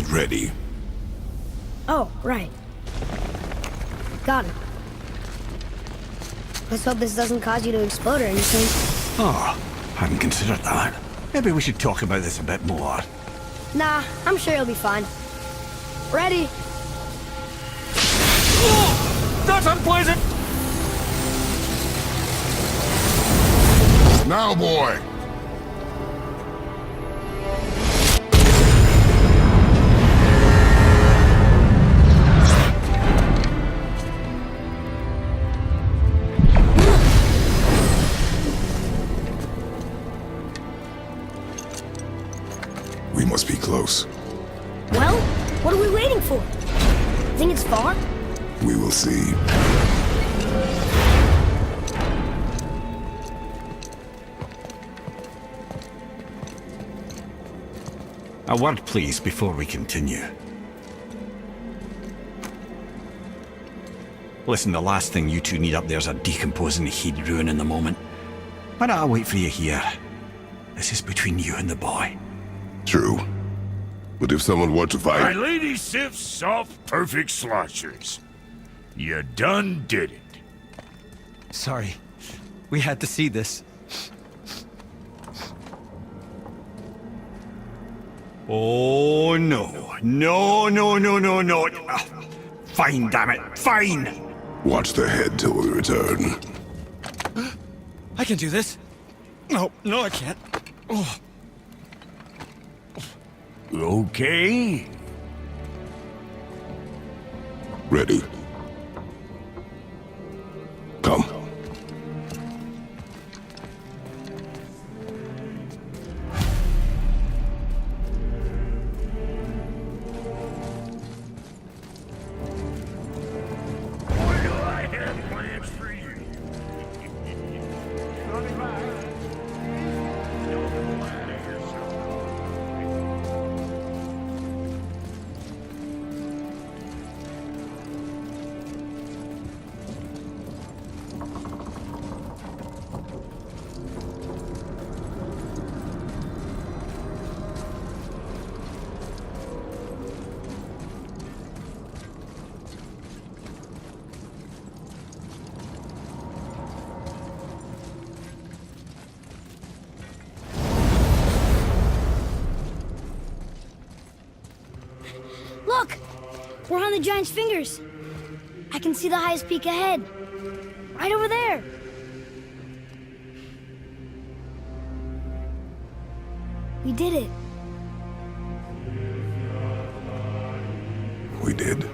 Get ready. Oh, right. Got it. Let's hope this doesn't cause you to explode or anything. Oh, hadn't considered that. Maybe we should talk about this a bit more. Nah, I'm sure you'll be fine. Ready? Oh, that's unpleasant! Now, boy! We must be close. Well, what are we waiting for? Think it's far? We will see. A word, please, before we continue. Listen, the last thing you two need up there's a decomposing heat ruining the moment. Why don't I wait for you here? This is between you and the boy. True. But if someone were to My fight... Lady Sif's soft, perfect sloshers. You done did it. Sorry. We had to see this. Oh, no. No, no, no, no, no. Fine, damn it. Fine! Watch the head till we return. I can do this. No, I can't. Oh. Okay. Ready. Come. What do I have plans for you? Look! We're on the giant's fingers. I can see the highest peak ahead. Right over there. We did it. We did.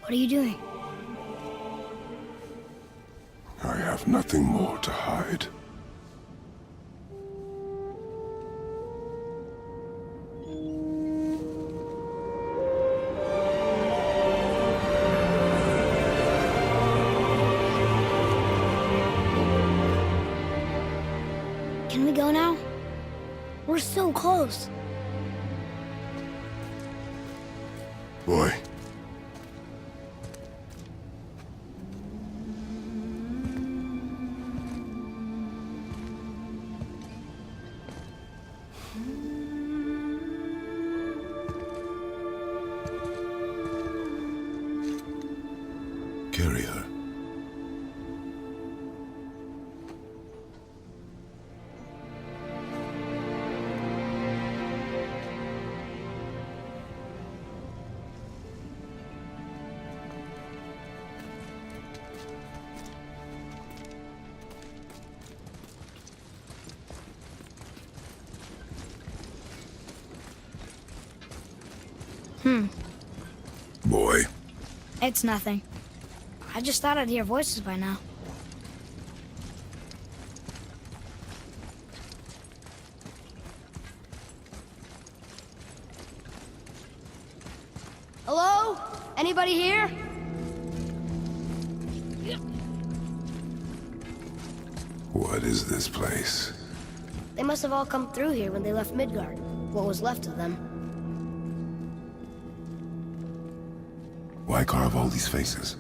What are you doing? I have nothing more to hide. Can we go now? We're so close. Boy. Carry her. Boy. It's nothing. I just thought I'd hear voices by now. Hello? Anybody here? What is this place? They must have all come through here when they left Midgard. What was left of them. Why carve all these faces?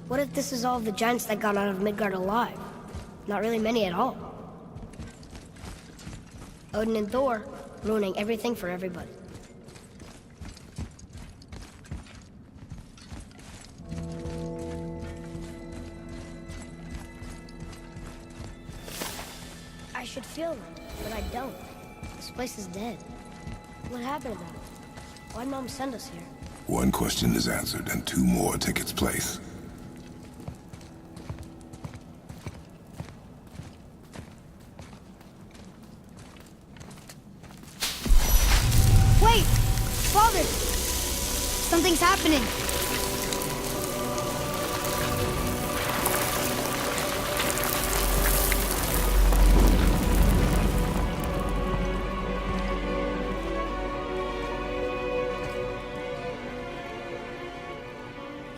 What if this is all the giants that got out of Midgard alive? Not really many at all. Odin and Thor, ruining everything for everybody. I should feel them, but I don't. This place is dead. What happened to them? Why'd Mom send us here? One question is answered, and two more take its place. Wait! Father! Something's happening!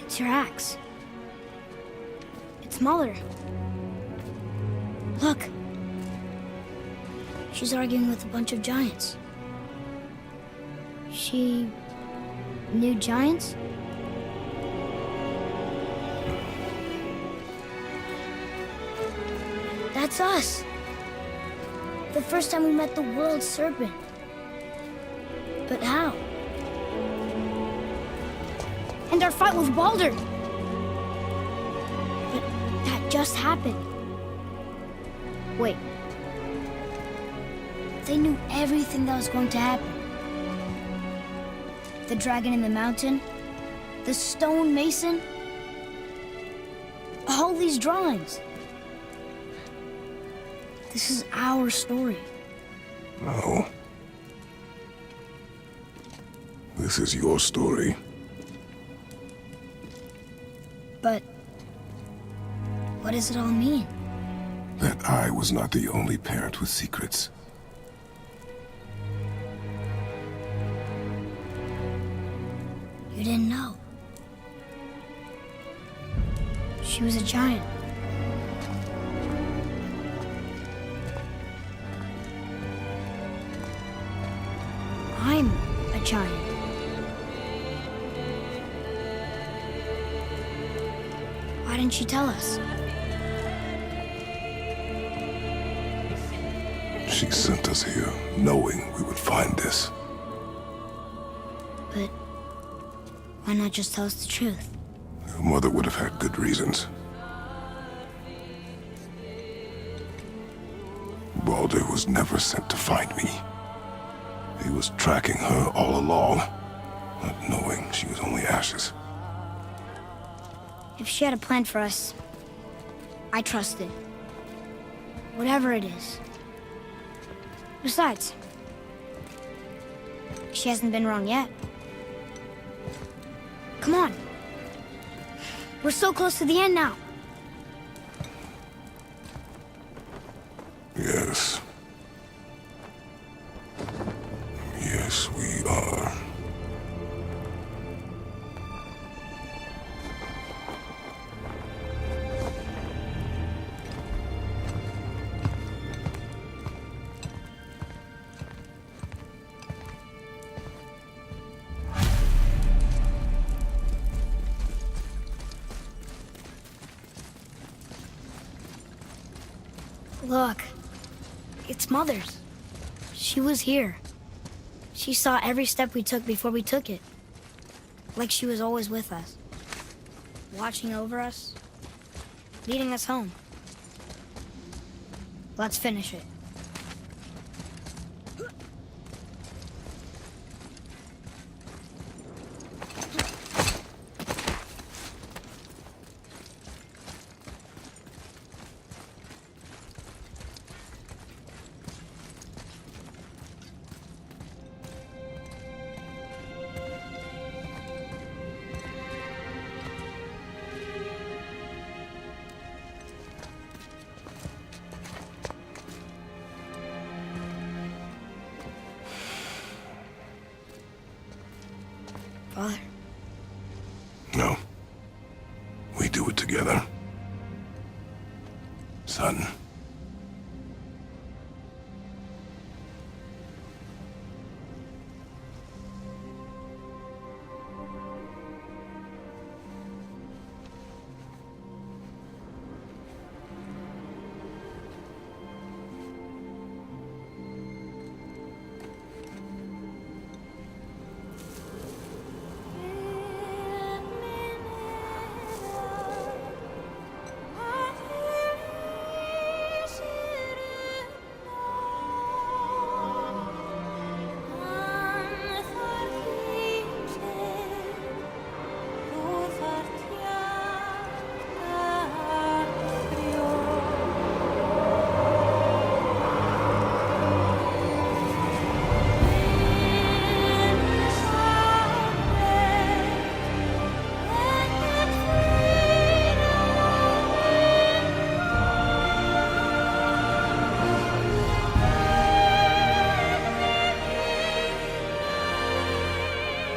It's your axe. It's Mother. Look. She's arguing with a bunch of giants. She knew giants? That's us. The first time we met the world serpent. But how? And our fight with Baldur. But that just happened. Wait. They knew everything that was going to happen. The dragon in the mountain, the stone mason, all these drawings. This is our story. No. This is your story. But what does it all mean? That I was not the only parent with secrets. You didn't know. She was a giant. I'm a giant. Why didn't she tell us? She sent us here, knowing we would find this. But why not just tell us the truth? Your mother would have had good reasons. Baldur was never sent to find me. He was tracking her all along, not knowing she was only ashes. If she had a plan for us, I trust it. Whatever it is. Besides, she hasn't been wrong yet. Come on. We're so close to the end now. Yes. Yes, we are. Look, it's Mother's. She was here. She saw every step we took before we took it. Like she was always with us. Watching over us. Leading us home. Let's finish it. Father. No. We do it together. Son,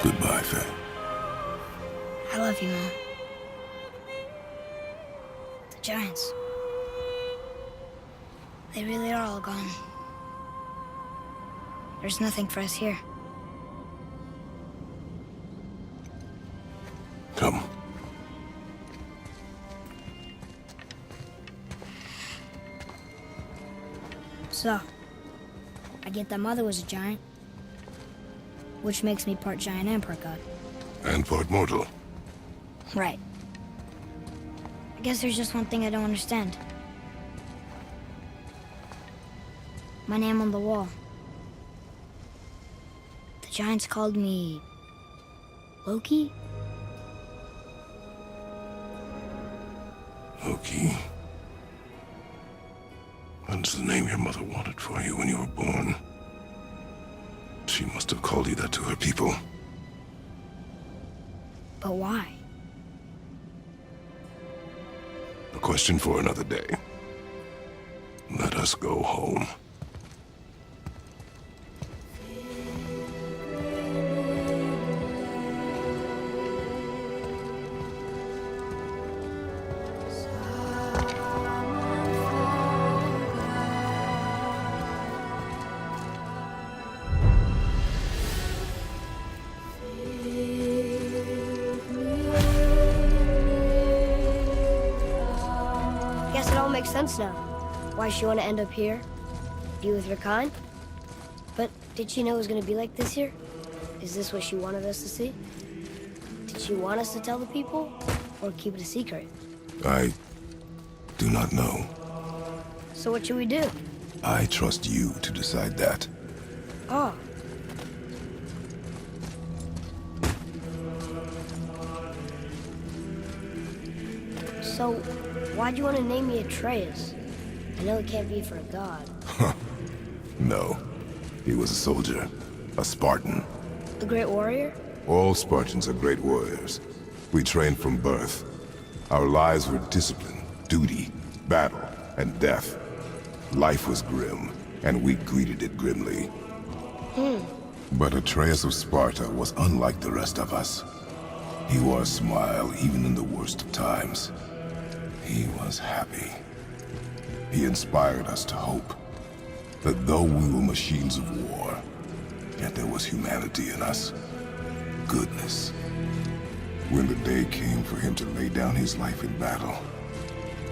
Goodbye, Faye. I love you, Mom. The Giants. They really are all gone. There's nothing for us here. Come. So, I get that Mother was a giant, which makes me part giant and part god. And part mortal. Right. I guess there's just one thing I don't understand. My name on the wall. The Giants called me... Loki? Loki. That's the name your mother wanted for you when you were born. She must have called you that to her people. But why? A question for another day. Let us go home. Guess it all makes sense now. Why she want to end up here? Be with her kind? But did she know it was going to be like this here? Is this what she wanted us to see? Did she want us to tell the people? Or keep it a secret? I do not know. So what should we do? I trust you to decide that. Oh. So, why'd you want to name me Atreus? I know it can't be for a god. No. He was a soldier. A Spartan. The Great Warrior? All Spartans are great warriors. We trained from birth. Our lives were discipline, duty, battle, and death. Life was grim, and we greeted it grimly. But Atreus of Sparta was unlike the rest of us. He wore a smile even in the worst of times. He was happy. He inspired us to hope that though we were machines of war, yet there was humanity in us. Goodness. When the day came for him to lay down his life in battle,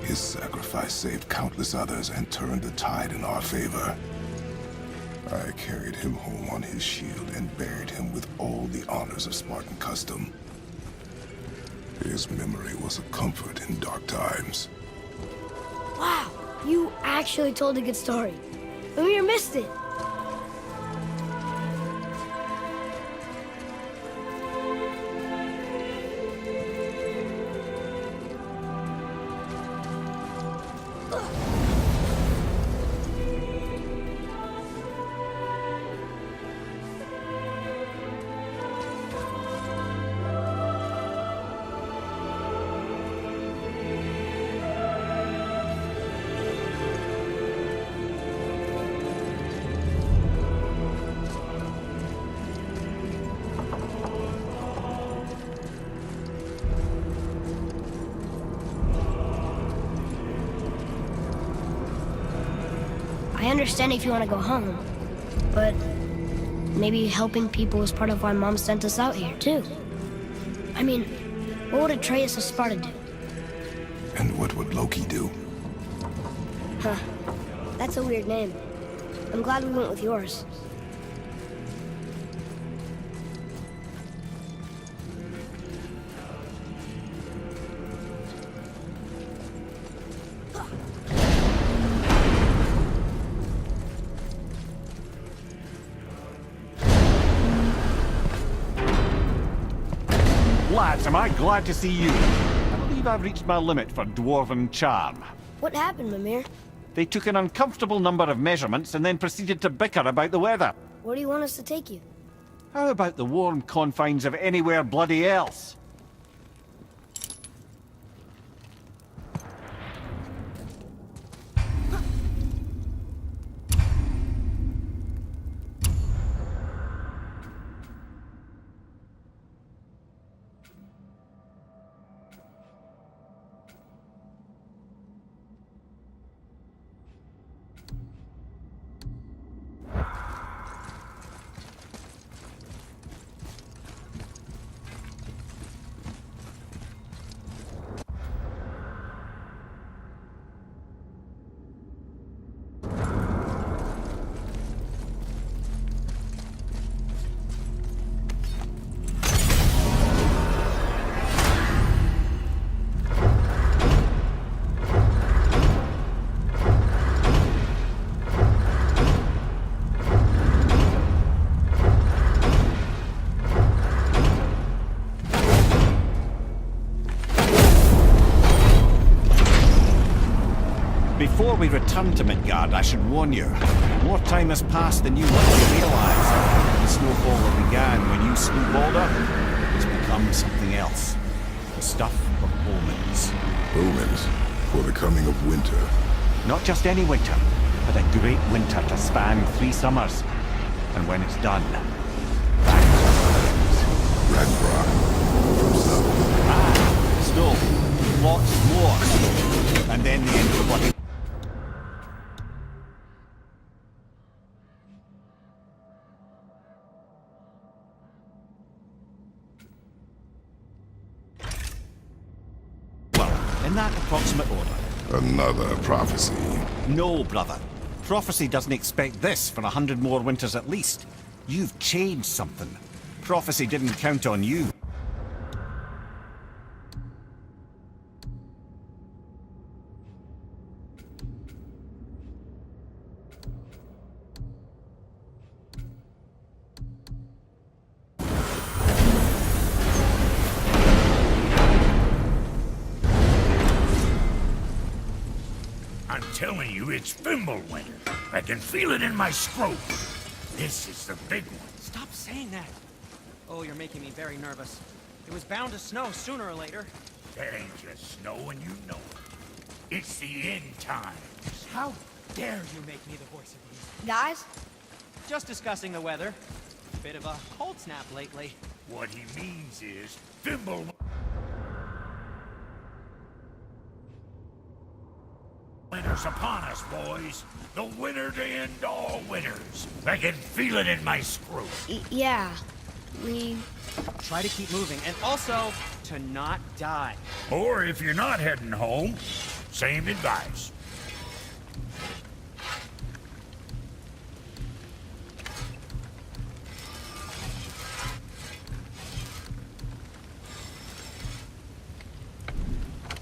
his sacrifice saved countless others and turned the tide in our favor. I carried him home on his shield and buried him with all the honors of Spartan custom. His memory was a comfort in dark times. Wow, you actually told a good story. Amir missed it. I understand if you want to go home, but maybe helping people is part of why Mom sent us out here, too. I mean, what would Atreus of Sparta do? And what would Loki do? Huh. That's a weird name. I'm glad we went with yours. Lads, am I glad to see you. I believe I've reached my limit for dwarven charm. What happened, Mimir? They took an uncomfortable number of measurements and then proceeded to bicker about the weather. Where do you want us to take you? How about the warm confines of anywhere bloody else? Before we return to Midgard, I should warn you. More time has passed than you want to realize. The snowfall that began when you slew Balder has become something else. The stuff of omens. Omens for the coming of winter. Not just any winter, but a great winter to span 3 summers. And when it's done, Ragnarok from south. snow, lots more, and then the end of the bloody... Well, in that approximate order. Another prophecy. No, brother. Prophecy doesn't expect this for 100 more winters at least. You've changed something. Prophecy didn't count on you. I'm telling you, it's Fimbulwinter. I can feel it in my scrotum. This is the big one. Stop saying that. Oh, you're making me very nervous. It was bound to snow sooner or later. That ain't just snow and you know it. It's the end times. How dare you make me the voice of reason? Guys, Just discussing the weather. Bit of a cold snap lately. What he means is Fimbulwinter's upon us, boys. The winter to end all winters. I can feel it in my scrotum. yeah. We... Try to keep moving, and also to not die. Or if you're not heading home, same advice.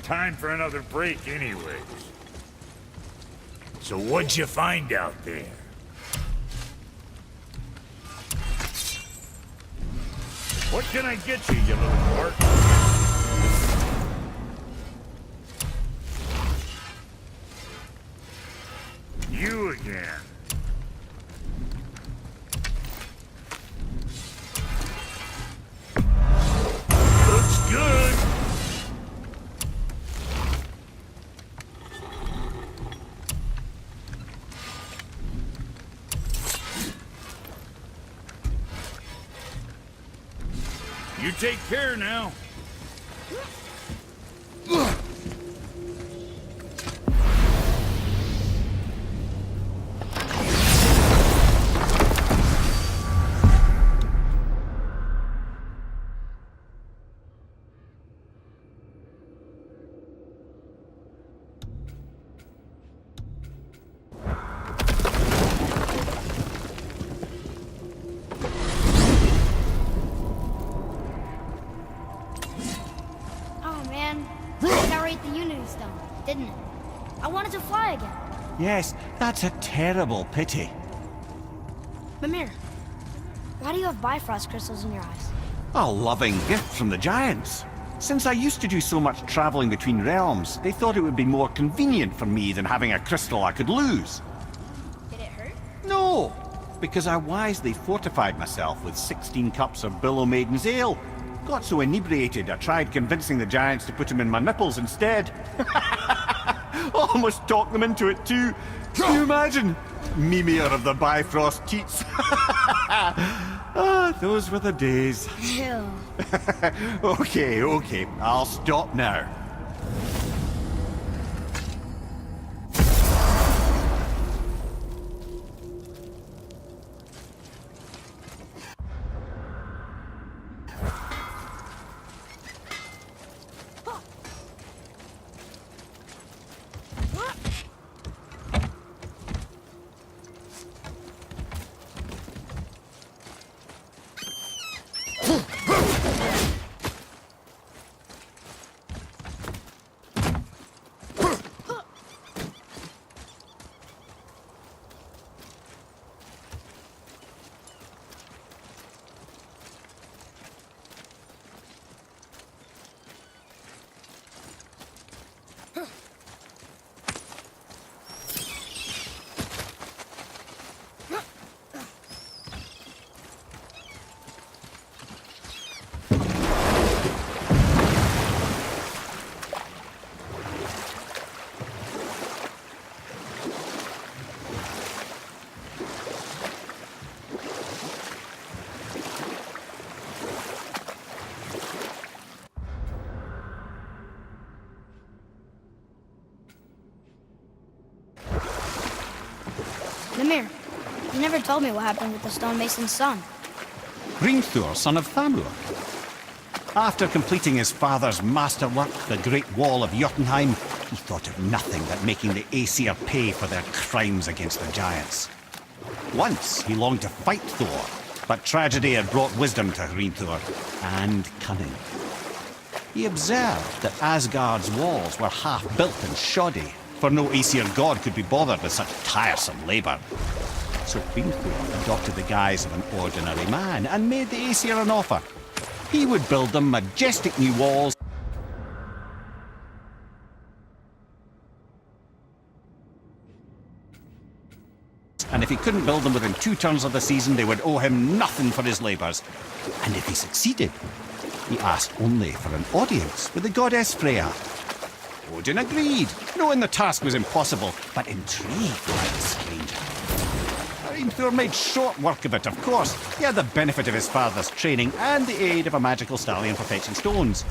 Time for another break anyways. So what'd you find out there? What can I get you, you little fart? You again. Looks good. You take care now. Oh, man. That right the Unity Stone, didn't it? I wanted to fly again. Yes, that's a terrible pity. Mimir, why do you have Bifrost crystals in your eyes? A loving gift from the Giants. Since I used to do so much traveling between realms, they thought it would be more convenient for me than having a crystal I could lose. Did it hurt? No, because I wisely fortified myself with 16 cups of Billow Maiden's Ale. Got so inebriated, I tried convincing the Giants to put them in my nipples instead. Almost talked them into it too. Can you imagine? Mimir of the Bifrost teats. Ah, those were the days. Ew. Okay, I'll stop now. never told me what happened with the stonemason's son. Hrimthur, son of Thamur. After completing his father's masterwork, the Great Wall of Jotunheim, he thought of nothing but making the Aesir pay for their crimes against the giants. Once he longed to fight Thor, but tragedy had brought wisdom to Hrimthur, and cunning. He observed that Asgard's walls were half-built and shoddy, for no Aesir god could be bothered with such tiresome labor. So Hrimthur adopted the guise of an ordinary man and made the Aesir an offer. He would build them majestic new walls, and if he couldn't build them within 2 turns of the season, they would owe him nothing for his labors. And if he succeeded, he asked only for an audience with the goddess Freya. Odin agreed, knowing the task was impossible, but intrigued by the stranger. Hrimthur made short work of it, of course. He had the benefit of his father's training and the aid of a magical stallion for fetching stones.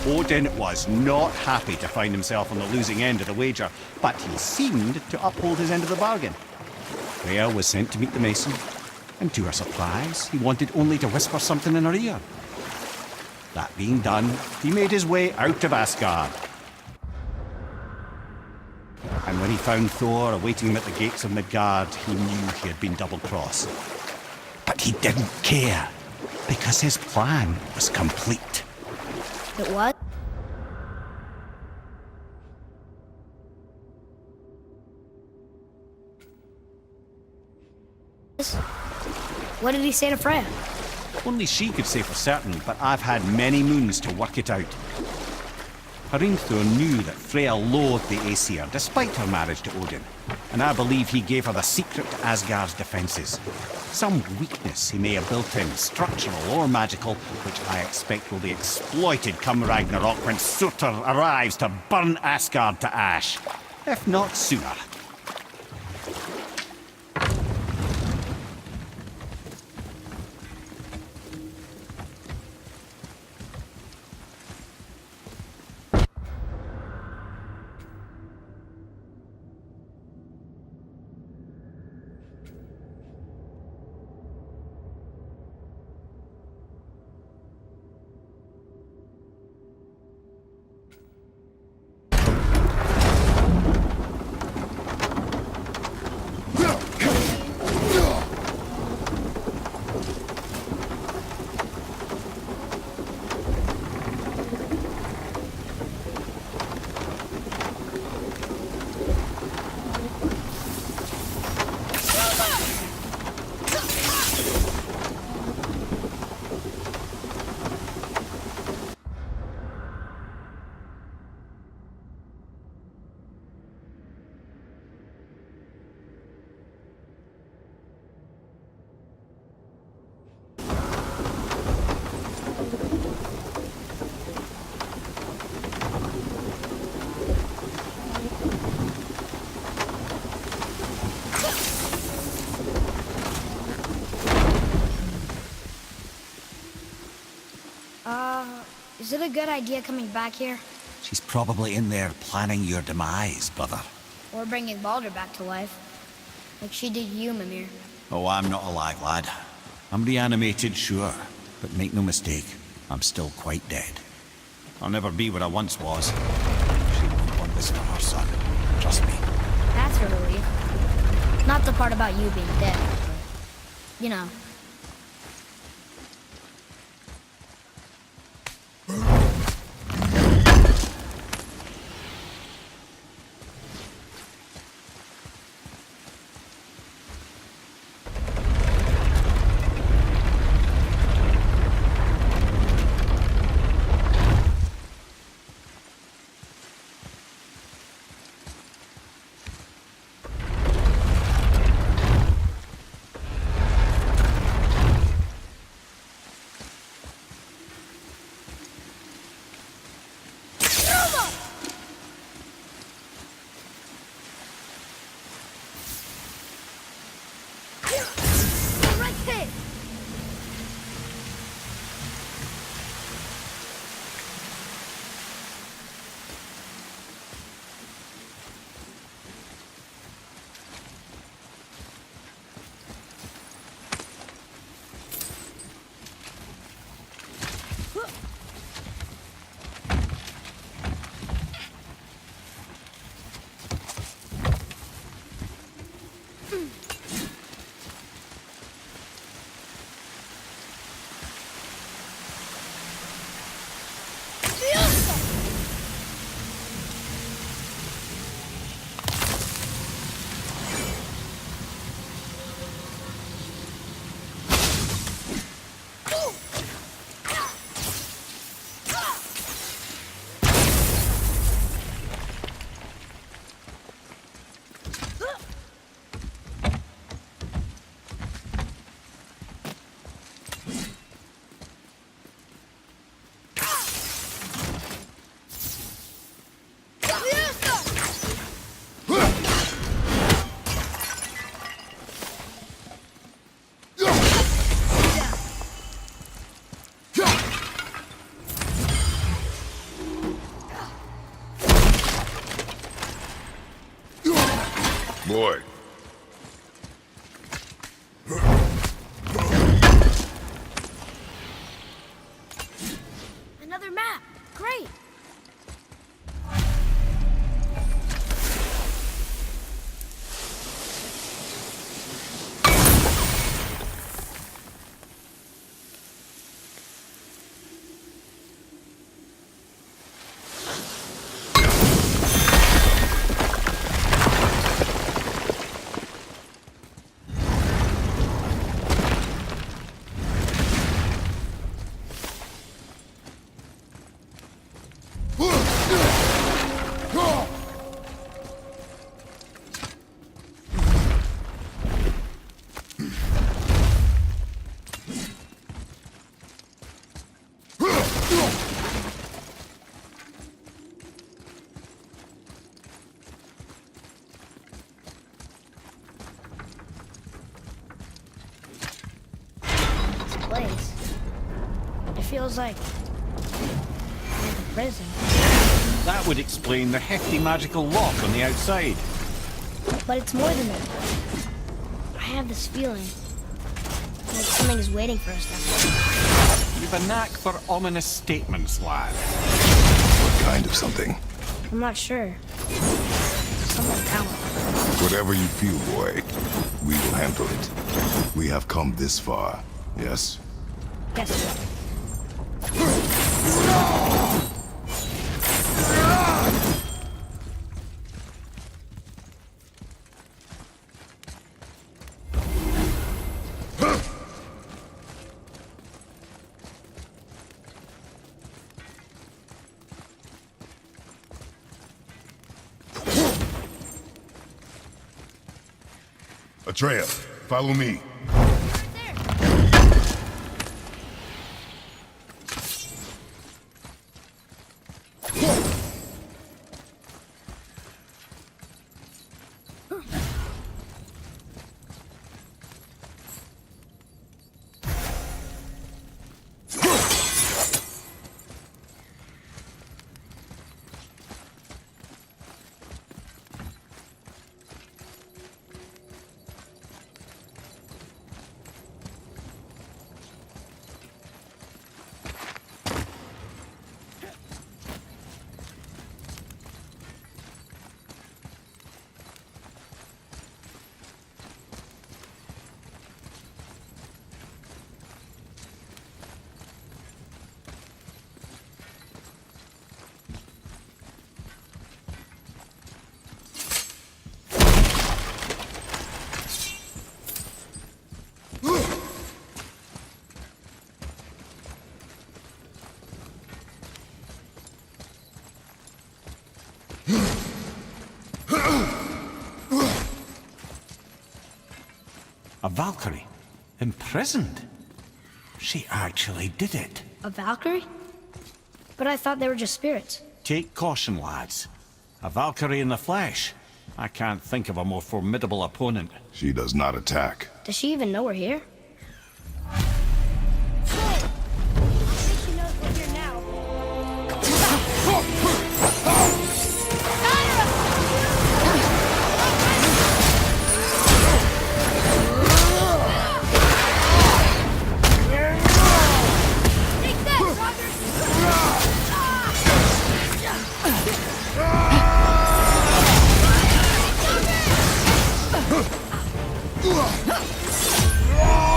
Odin was not happy to find himself on the losing end of the wager, but he seemed to uphold his end of the bargain. Freya was sent to meet the mason, and to her surprise, he wanted only to whisper something in her ear. That being done, he made his way out of Asgard. And when he found Thor awaiting him at the gates of Midgard, he knew he had been double-crossed. But he didn't care, because his plan was complete. It was? What did he say to Freya? Only she could say for certain, but I've had many moons to work it out. Hrimthur knew that Freya loathed the Aesir, despite her marriage to Odin, and I believe he gave her the secret to Asgard's defenses. Some weakness he may have built in, structural or magical, which I expect will be exploited come Ragnarok when Surtur arrives to burn Asgard to ash. If not sooner. Is it a good idea coming back here? She's probably in there planning your demise, brother. Or bringing Baldur back to life? Like she did you, Mimir. Oh, I'm not alive, lad. I'm reanimated, sure. But make no mistake, I'm still quite dead. I'll never be what I once was. She won't want this for her son. Trust me. That's a relief. Not the part about you being dead, but, you know. Boy. Another map. Great. Place. It feels like a prison. That would explain the hefty magical lock on the outside. But it's more than that. I have this feeling like something is waiting for us down there. You've a knack for ominous statements, lad. What kind of something? I'm not sure. Something powerful. Whatever you feel, boy, we will handle it. We have come this far, yes? Yes. Atreya, follow me. A Valkyrie? Imprisoned? She actually did it. A Valkyrie? But I thought they were just spirits. Take caution, lads. A Valkyrie in the flesh. I can't think of a more formidable opponent. She does not attack. Does she even know we're here? Ah!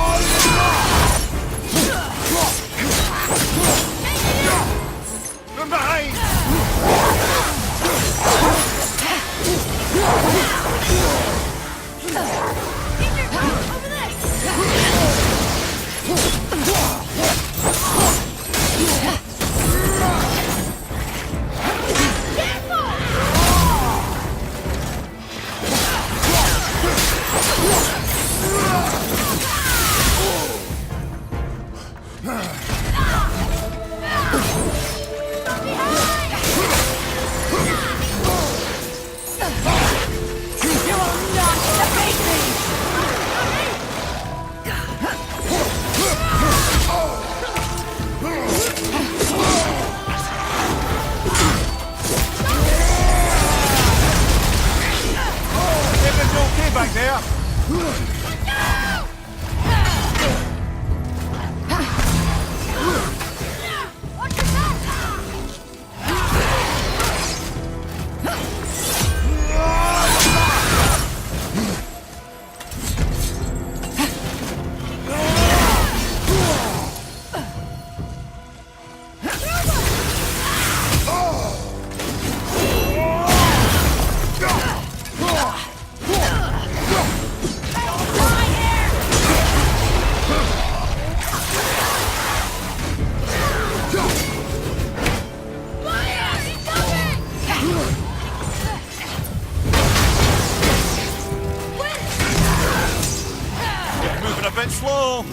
Moving a bit slow.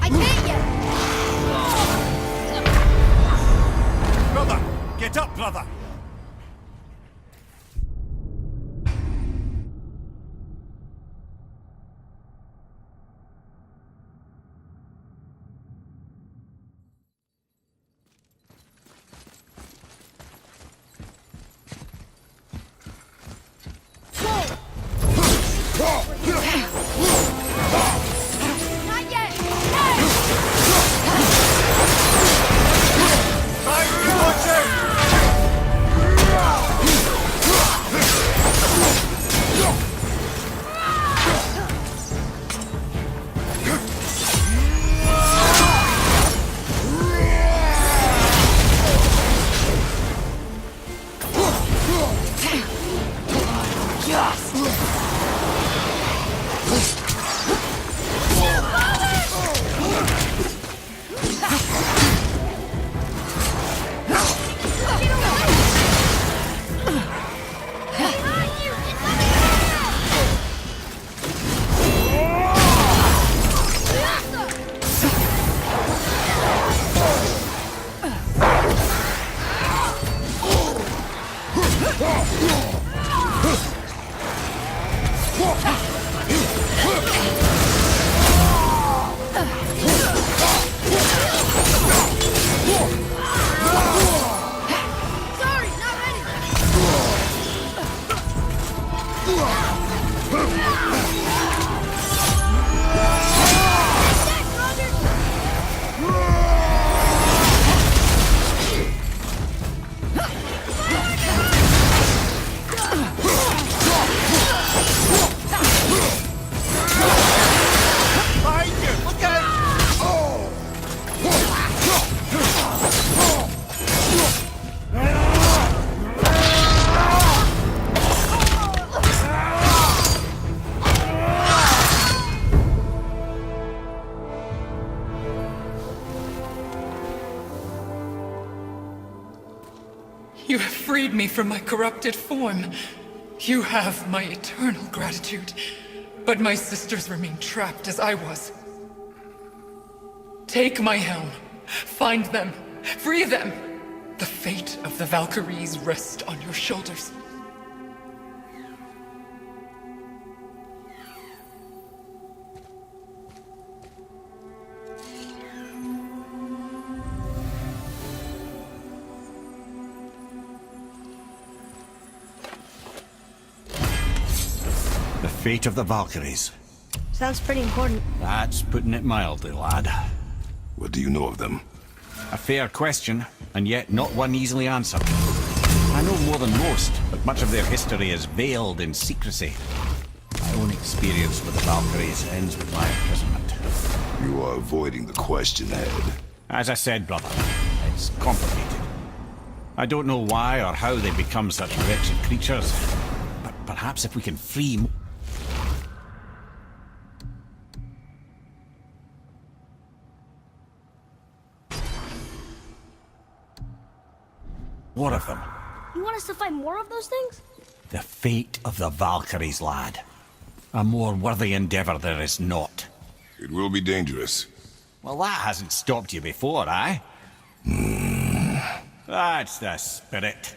I can't yet. Brother, get up, brother. Not yet. Sorry, not ready. Behind you! Look out! You have freed me from my corrupted form. You have my eternal gratitude. But my sisters remain trapped as I was. Take my helm. Find them. Free them. The fate of the Valkyries rests on your shoulders. The fate of the Valkyries. Sounds pretty important. That's putting it mildly, lad. What do you know of them? A fair question, and yet not one easily answered. I know more than most, but much of their history is veiled in secrecy. My own experience with the Valkyries ends with my imprisonment. You are avoiding the question, Ed. As I said, brother, it's complicated. I don't know why or how they become such wretched creatures, but perhaps if we can free more of them. You want us to fight more of those things? The fate of the Valkyries, lad. A more worthy endeavor there is not. It will be dangerous. Well, that hasn't stopped you before, eh? That's the spirit.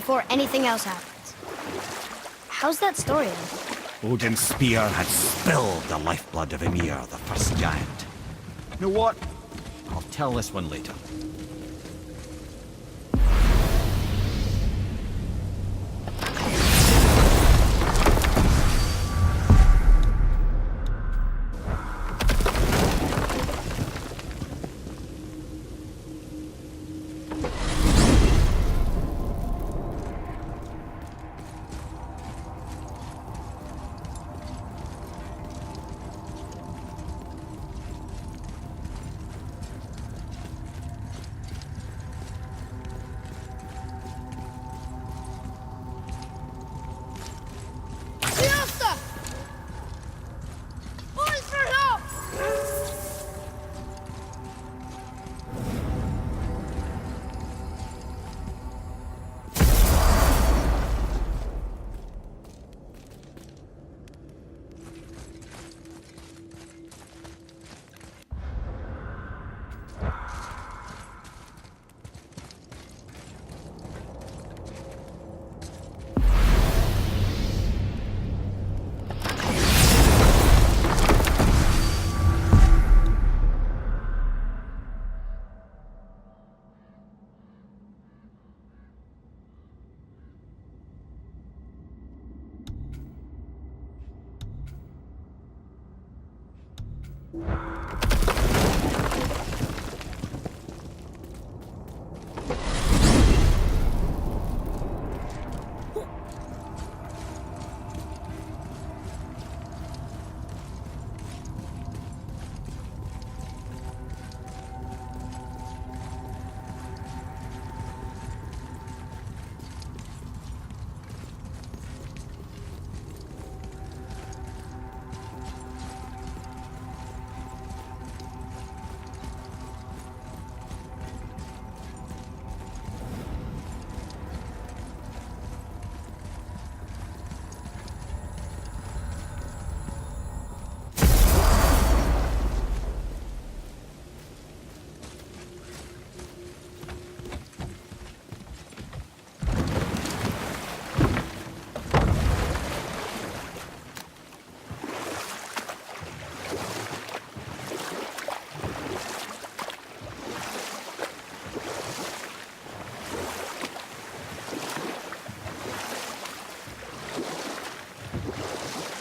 Before anything else happens. How's that story end? Odin's spear had spilled the lifeblood of Ymir, the first giant. You know what? I'll tell this one later.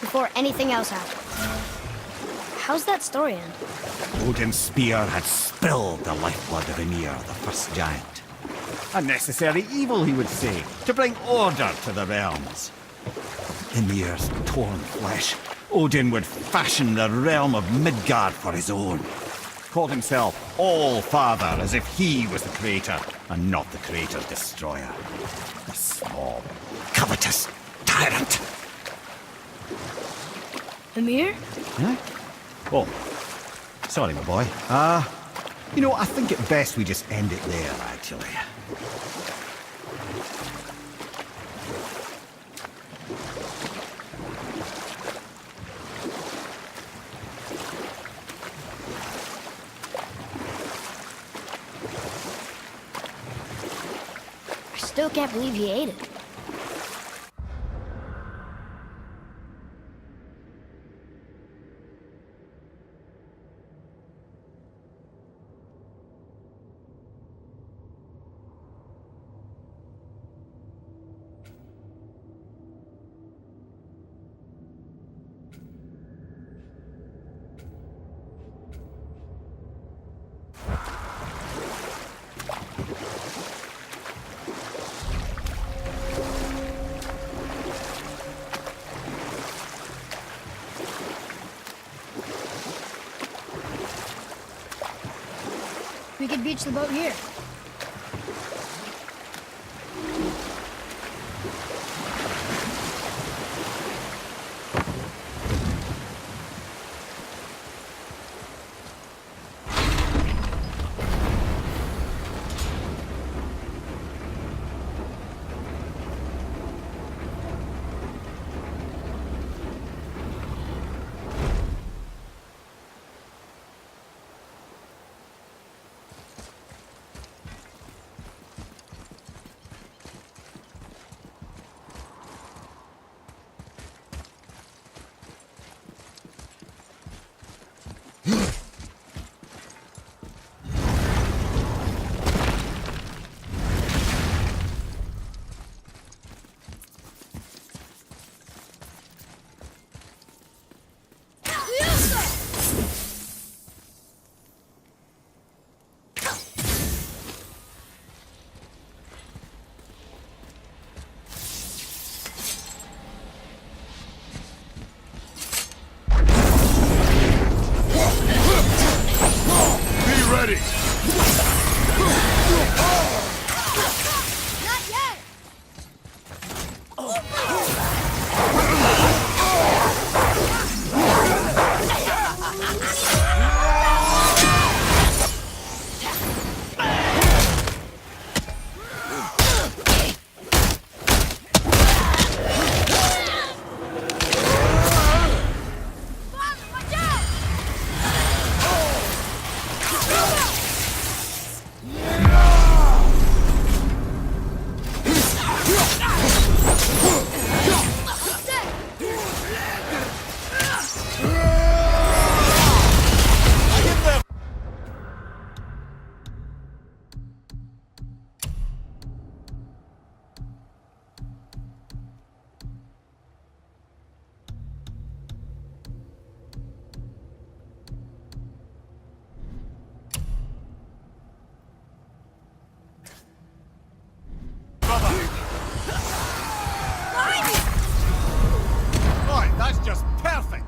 Before anything else happens. How's that story end? Odin's spear had spilled the lifeblood of Ymir, the first giant. A necessary evil, he would say, to bring order to the realms. Ymir's torn flesh, Odin would fashion the realm of Midgard for his own. Called himself All-Father, as if he was the creator, and not the creator's destroyer. The small, covetous tyrant. Ymir? Huh? Oh, sorry, my boy. You know, I think it best we just end it there, actually. I still can't believe he ate it. We could beach the boat here. Right, that's just perfect.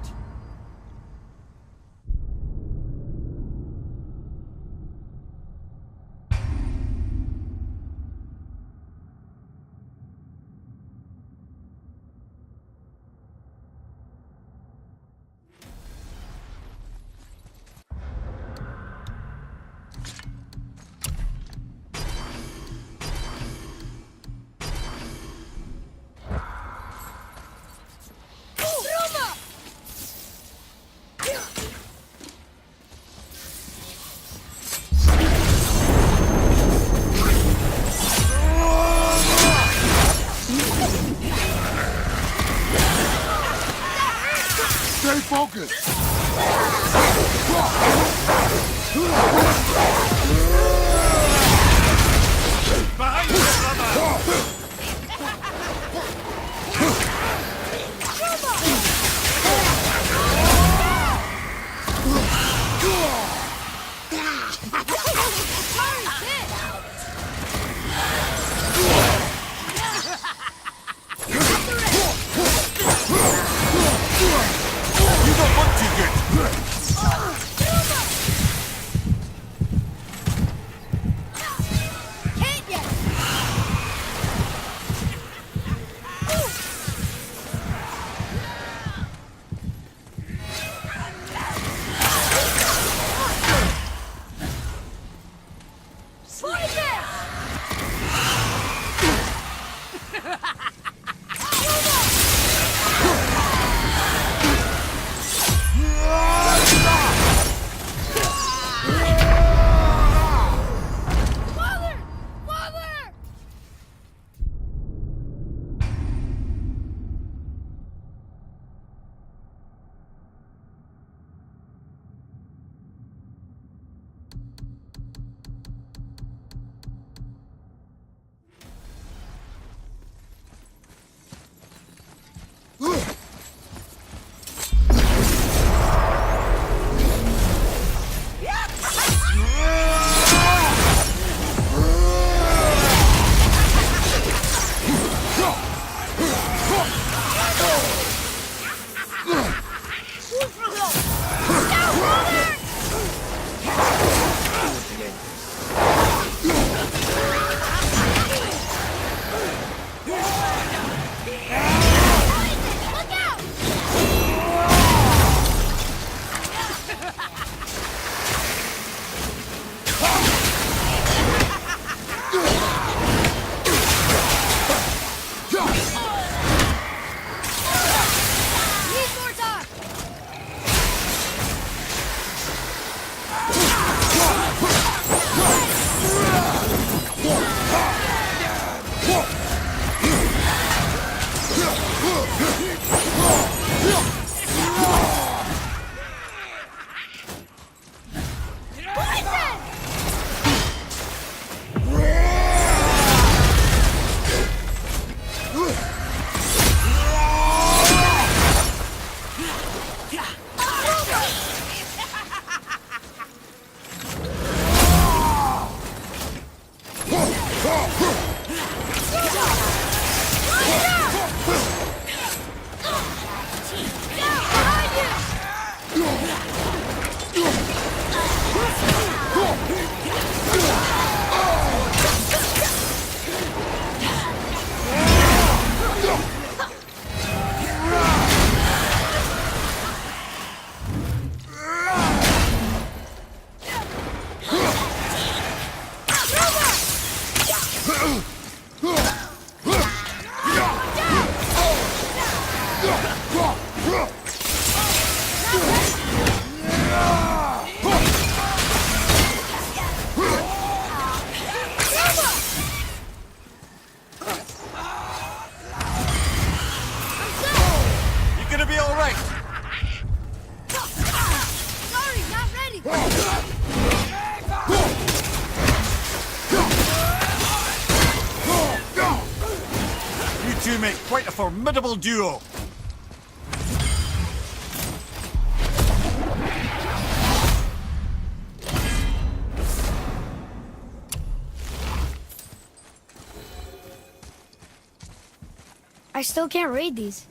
Stay focused! Behind you, brother! You don't want to get... Can't yet! make quite a formidable duo. I still can't read these.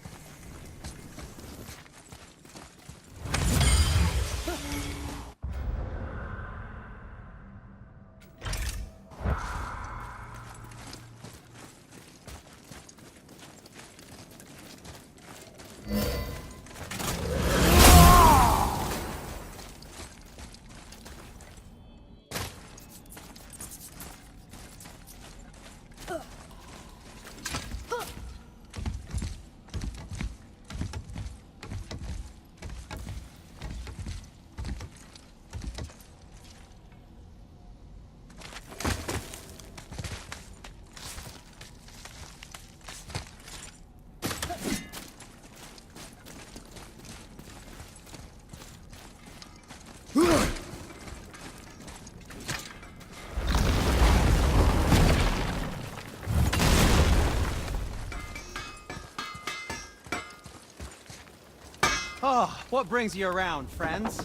Oh, what brings you around, friends?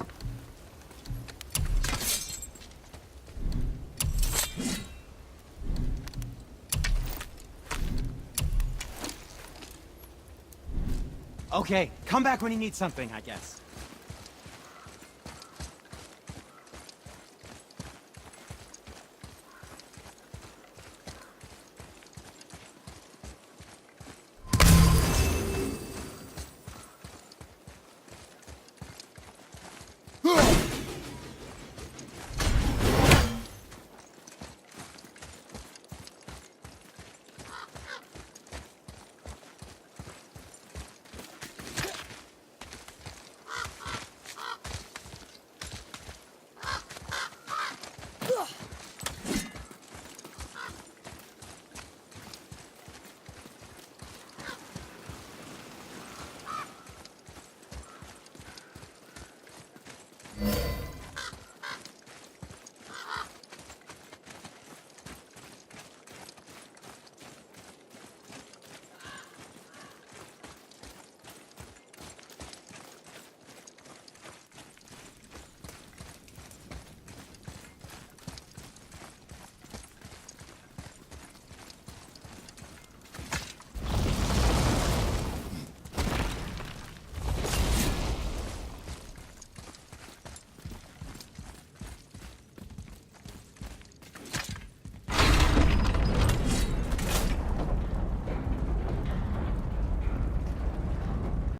Okay, come back when you need something, I guess.